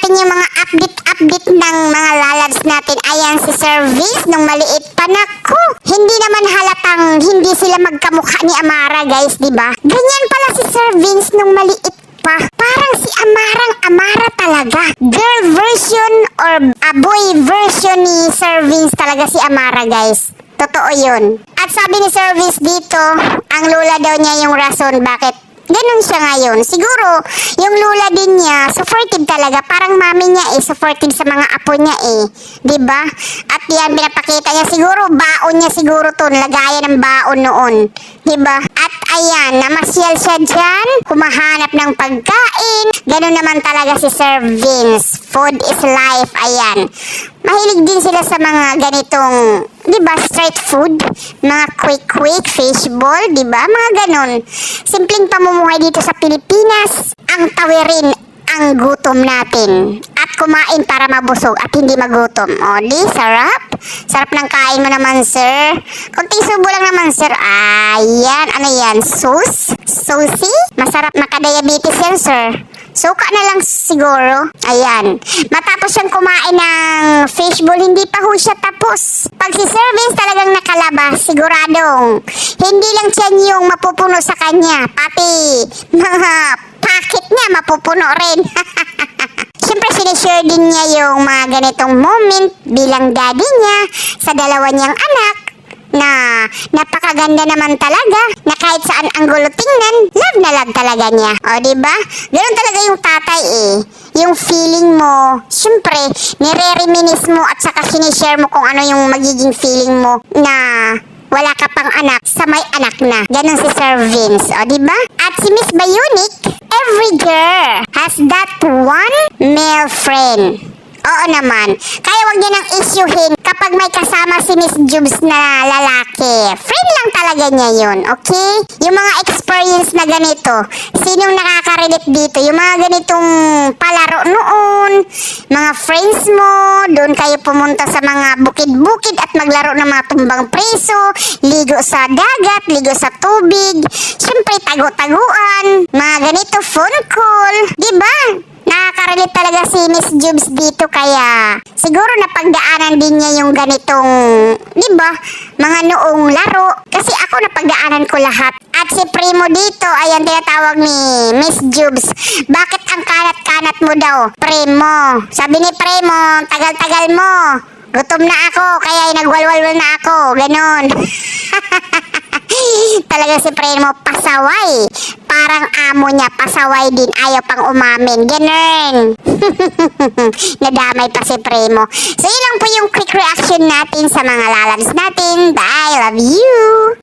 natin yung mga update ng mga lalabs natin. Ayan si Sir Vince nung maliit pa. Naku, hindi naman halatang hindi sila magkamukha ni Amara, guys, di ba? Ganyan pala si Sir Vince nung maliit pa. Parang si Amara talaga. Girl version or a boy version ni Sir Vince talaga si Amara, guys. Totoo yun. At sabi ni Sir Vince dito, ang lola daw niya yung rason bakit ganun siya ngayon. Siguro, yung lula din niya, supportive talaga. Parang mami niya supportive sa mga apo niya Diba? At yan, pinapakita niya. Siguro, baon niya siguro to. Lagayan ng baon noon. Diba? At ayan, namasyal siya dyan. Kumahanap ng pagkain. Ganun naman talaga si Sir Vince. Food is life. Ayan. Mahilig din sila sa mga ganitong, diba, street food, mga quick fishball, diba, mga ganun. Simpleng pamumuhay dito sa Pilipinas, ang tawirin ang gutom natin at kumain para mabusog at hindi magutom. O, di, sarap. Sarap ng kain mo naman, sir. Kunting subo lang naman, sir. Ayan, ano yan, Susi? Masarap, makadiabetes yan, sir. Suka na lang siguro. Ayan. Matapos siyang kumain ng fishball, hindi pa ho siya tapos. Pag si Sir Vince talagang nakalabas, siguradong hindi lang tiyan yung mapupuno sa kanya, pati mga pocket niya mapupuno rin. Siyempre, sinishare din niya yung mga ganitong moment bilang daddy niya sa dalawa niyang anak na napakaganda naman talaga, na kahit saan ang gulo tingnan, love na love talaga niya. O, diba? Ganun talaga yung tatay Yung feeling mo, syempre, nire-reminis mo at saka sinishare mo kung ano yung magiging feeling mo na wala ka pang anak sa may anak na. Ganun si Sir Vince. O, diba? At si Miss Bionic, every girl has that one male friend. Oo naman. Kaya wag niya nang isyuhin kapag may kasama si Miss Jubes na lalaki. Friend lang talaga niya yun, okay? Yung mga experience na ganito, sinong nakaka-relate dito? Yung mga ganitong palaro noon, mga friends mo, doon kayo pumunta sa mga bukid-bukid at maglaro ng mga tumbang preso, ligo sa dagat, ligo sa tubig, syempre tago-taguan, mga ganito phone call, diba? Nakaka-relate talaga si Miss Jubes dito, kaya siguro napagdaanan din niya yung ganitong, diba, mga noong laro. Kasi ako napagdaanan ko lahat. At si Primo dito, ayan tinatawag ni Miss Jubes, bakit ang kanat-kanat mo daw, Primo? Sabi ni Primo, tagal-tagal mo, gutom na ako, kaya nagwalwalwal na ako, ganon. Talaga si Primo pasaway. Parang amo niya pasaway din, ayaw pang umamin. Ganun. Nadamay pa si Primo. So yun lang po yung quick reaction natin sa mga lalabs natin. Bye, love you.